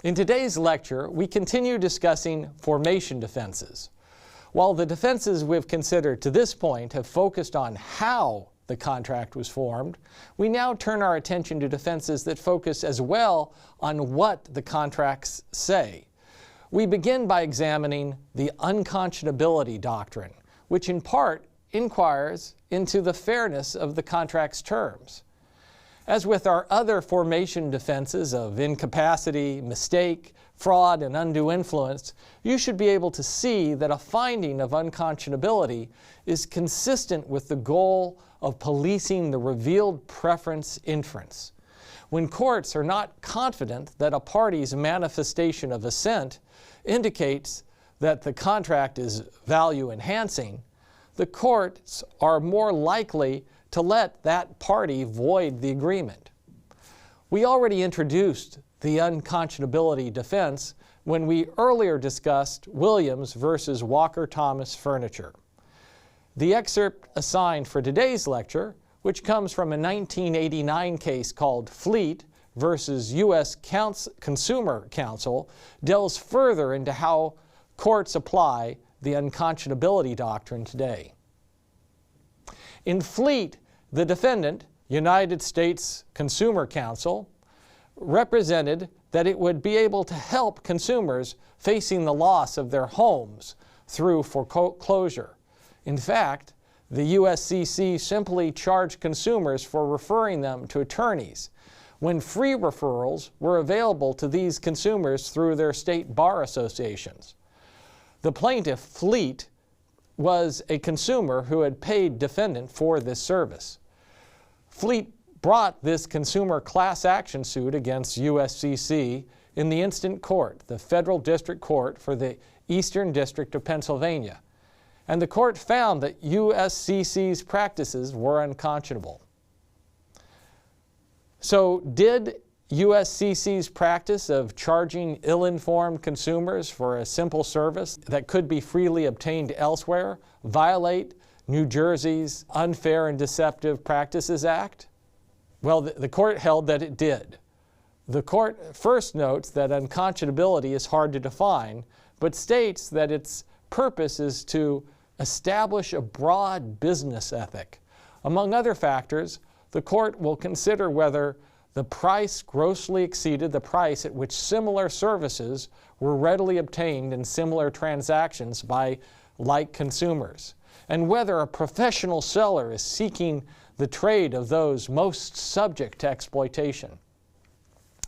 In today's lecture, we continue discussing formation defenses. While the defenses we've considered to this point have focused on how the contract was formed, we now turn our attention to defenses that focus as well on what the contracts say. We begin by examining the unconscionability doctrine, which in part inquires into the fairness of the contract's terms. As with our other formation defenses of incapacity, mistake, fraud, and undue influence, you should be able to see that a finding of unconscionability is consistent with the goal of policing the revealed preference inference. When courts are not confident that a party's manifestation of assent indicates that the contract is value-enhancing, the courts are more likely to let that party void the agreement. We already introduced the unconscionability defense when we earlier discussed Williams versus Walker Thomas Furniture. The excerpt assigned for today's lecture, which comes from a 1989 case called Fleet versus U.S. Consumer Council, delves further into how courts apply the unconscionability doctrine today. In Fleet, the defendant, United States Consumer Council, represented that it would be able to help consumers facing the loss of their homes through foreclosure. In fact, the USCC simply charged consumers for referring them to attorneys, when free referrals were available to these consumers through their state bar associations. The plaintiff, Fleet, was a consumer who had paid defendant for this service. Fleet brought this consumer class action suit against USCC in the instant court, the Federal District Court for the Eastern District of Pennsylvania, and the court found that USCC's practices were unconscionable. So did USCC's practice of charging ill-informed consumers for a simple service that could be freely obtained elsewhere violate New Jersey's Unfair and Deceptive Practices Act? Well, the court held that it did. The court first notes that unconscionability is hard to define, but states that its purpose is to establish a broad business ethic. Among other factors, the court will consider whether the price grossly exceeded the price at which similar services were readily obtained in similar transactions by like consumers, and whether a professional seller is seeking the trade of those most subject to exploitation.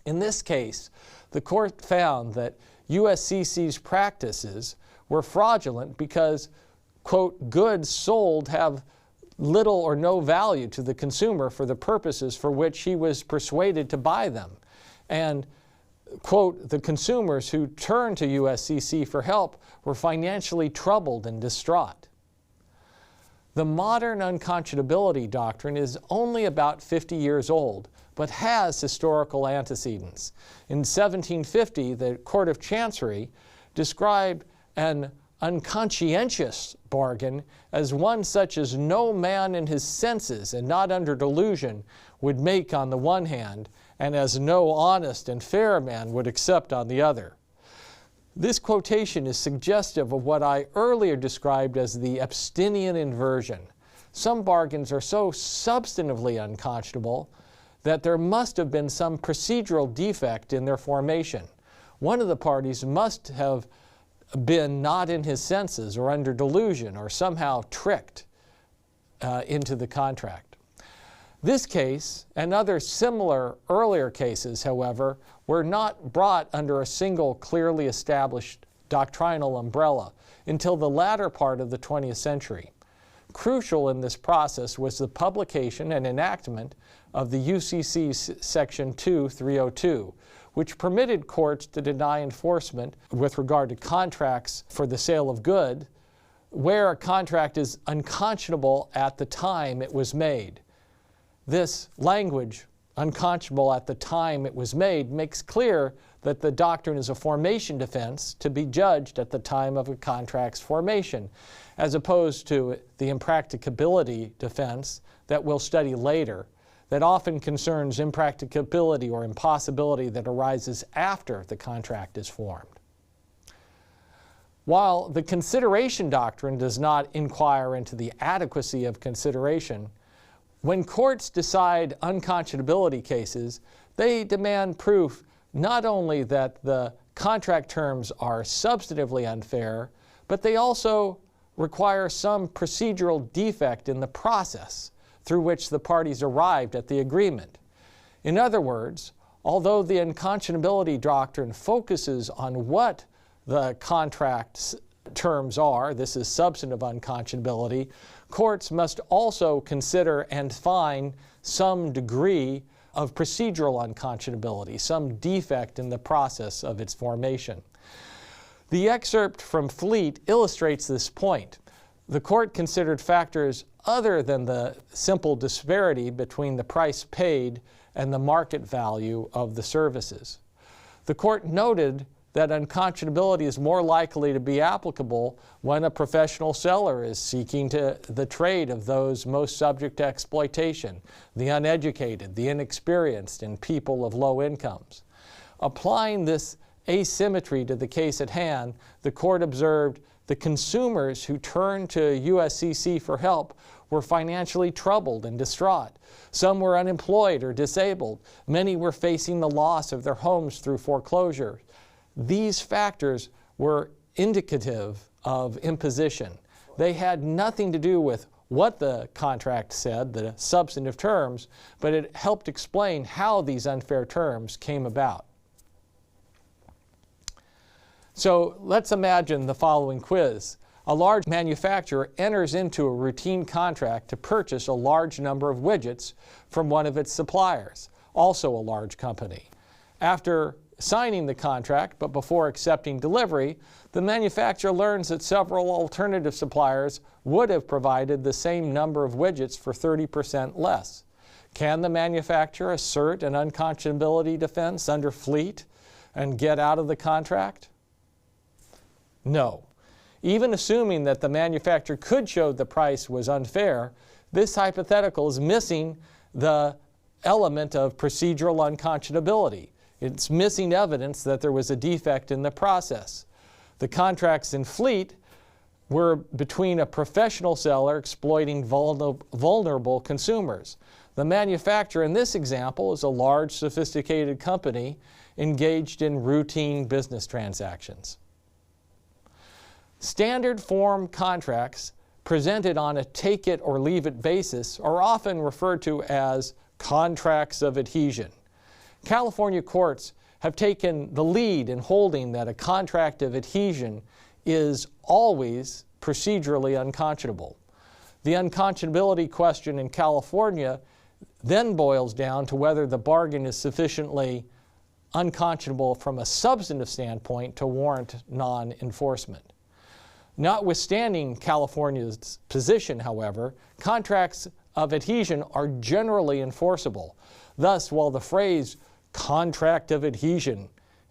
In this case, the court found that USCC's practices were fraudulent because, quote, goods sold have little or no value to the consumer for the purposes for which he was persuaded to buy them. And, quote, the consumers who turned to USCC for help were financially troubled and distraught. The modern unconscionability doctrine is only about 50 years old, but has historical antecedents. In 1750, the Court of Chancery described an unconscientious bargain as one such as no man in his senses and not under delusion would make on the one hand, and as no honest and fair man would accept on the other. This quotation is suggestive of what I earlier described as the abstinian inversion. Some bargains are so substantively unconscionable that there must have been some procedural defect in their formation. One of the parties must have been not in his senses or under delusion or somehow tricked into the contract. This case and other similar earlier cases, however, were not brought under a single clearly established doctrinal umbrella until the latter part of the 20th century. Crucial in this process was the publication and enactment of the UCC's Section 2302, which permitted courts to deny enforcement with regard to contracts for the sale of goods where a contract is unconscionable at the time it was made. This language, unconscionable at the time it was made, makes clear that the doctrine is a formation defense to be judged at the time of a contract's formation, as opposed to the impracticability defense that we'll study later, that often concerns impracticability or impossibility that arises after the contract is formed. While the consideration doctrine does not inquire into the adequacy of consideration, when courts decide unconscionability cases, they demand proof not only that the contract terms are substantively unfair, but they also require some procedural defect in the process through which the parties arrived at the agreement. In other words, although the unconscionability doctrine focuses on what the contract's terms are, this is substantive unconscionability, courts must also consider and find some degree of procedural unconscionability, some defect in the process of its formation. The excerpt from Fleet illustrates this point. The court considered factors other than the simple disparity between the price paid and the market value of the services. The court noted that unconscionability is more likely to be applicable when a professional seller is seeking the trade of those most subject to exploitation, the uneducated, the inexperienced, and people of low incomes. Applying this asymmetry to the case at hand, the court observed the consumers who turned to USCC for help were financially troubled and distraught. Some were unemployed or disabled. Many were facing the loss of their homes through foreclosure. These factors were indicative of imposition. They had nothing to do with what the contract said, the substantive terms, but it helped explain how these unfair terms came about. So let's imagine the following quiz. A large manufacturer enters into a routine contract to purchase a large number of widgets from one of its suppliers, also a large company. After signing the contract, but before accepting delivery, the manufacturer learns that several alternative suppliers would have provided the same number of widgets for 30% less. Can the manufacturer assert an unconscionability defense under Fleet and get out of the contract? No. Even assuming that the manufacturer could show the price was unfair, this hypothetical is missing the element of procedural unconscionability. It's missing evidence that there was a defect in the process. The contracts in Fleet were between a professional seller exploiting vulnerable consumers. The manufacturer in this example is a large, sophisticated company engaged in routine business transactions. Standard form contracts presented on a take-it-or-leave-it basis are often referred to as contracts of adhesion. California courts have taken the lead in holding that a contract of adhesion is always procedurally unconscionable. The unconscionability question in California then boils down to whether the bargain is sufficiently unconscionable from a substantive standpoint to warrant non-enforcement. Notwithstanding California's position, however, contracts of adhesion are generally enforceable. Thus, while the phrase contract of adhesion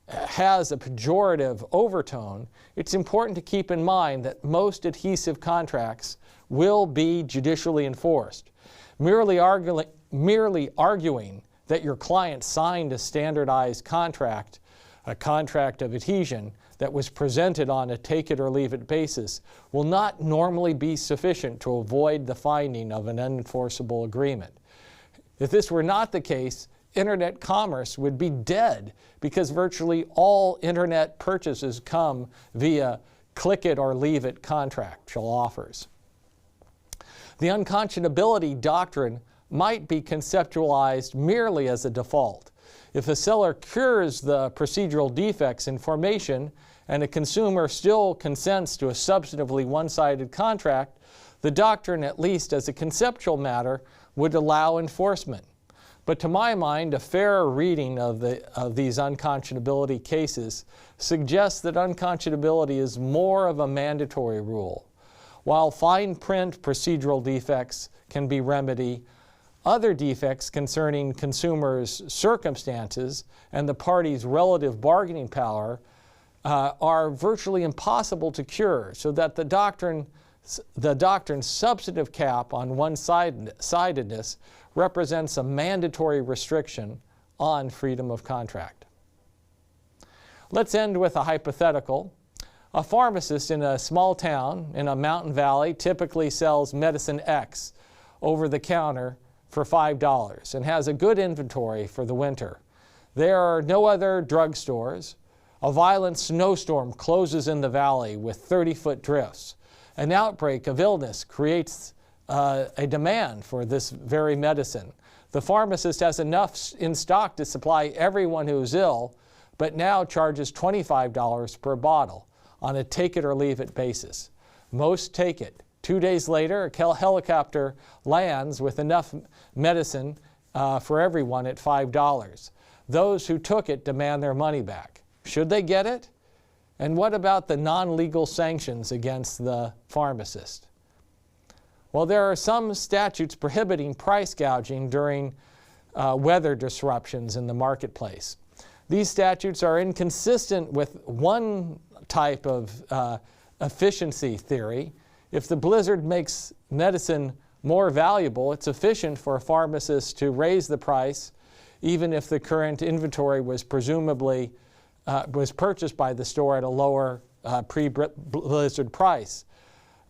has a pejorative overtone, it's important to keep in mind that most adhesive contracts will be judicially enforced. Merely arguing that your client signed a standardized contract, a contract of adhesion, that was presented on a take-it-or-leave-it basis will not normally be sufficient to avoid the finding of an unenforceable agreement. If this were not the case, internet commerce would be dead because virtually all internet purchases come via click-it-or-leave-it contractual offers. The unconscionability doctrine might be conceptualized merely as a default. If a seller cures the procedural defects in formation and a consumer still consents to a substantively one-sided contract, the doctrine, at least as a conceptual matter, would allow enforcement. But to my mind, a fair reading of these unconscionability cases suggests that unconscionability is more of a mandatory rule. While fine print procedural defects can be remedied, other defects concerning consumers' circumstances and the parties' relative bargaining power are virtually impossible to cure, so that the doctrine's substantive cap on one-sidedness represents a mandatory restriction on freedom of contract. Let's end with a hypothetical. A pharmacist in a small town in a mountain valley typically sells medicine X over the counter for $5 and has a good inventory for the winter. There are no other drugstores. A violent snowstorm closes in the valley with 30-foot drifts. An outbreak of illness creates a demand for this very medicine. The pharmacist has enough in stock to supply everyone who is ill, but now charges $25 per bottle on a take-it-or-leave-it basis. Most take it. 2 days later, a helicopter lands with enough medicine for everyone at $5. Those who took it demand their money back. Should they get it? And what about the non-legal sanctions against the pharmacist? Well, there are some statutes prohibiting price gouging during weather disruptions in the marketplace. These statutes are inconsistent with one type of efficiency theory. If the blizzard makes medicine more valuable, it's efficient for a pharmacist to raise the price, even if the current inventory was presumably was purchased by the store at a lower pre-blizzard price.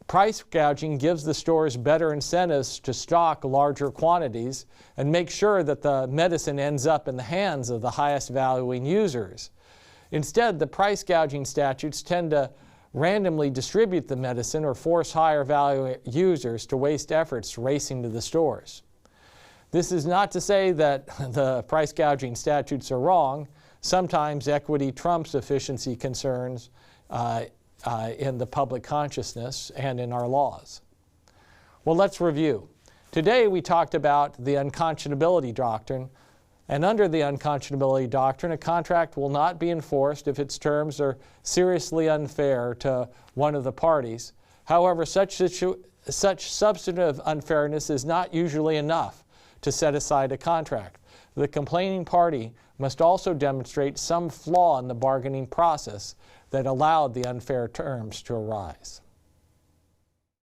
Price gouging gives the stores better incentives to stock larger quantities and make sure that the medicine ends up in the hands of the highest valuing users. Instead, the price gouging statutes tend to randomly distribute the medicine or force higher value users to waste efforts racing to the stores. This is not to say that the price gouging statutes are wrong. Sometimes equity trumps efficiency concerns in the public consciousness and in our laws. Well, let's review. Today we talked about the unconscionability doctrine, and under the unconscionability doctrine, a contract will not be enforced if its terms are seriously unfair to one of the parties. However, such substantive unfairness is not usually enough to set aside a contract. The complaining party must also demonstrate some flaw in the bargaining process that allowed the unfair terms to arise.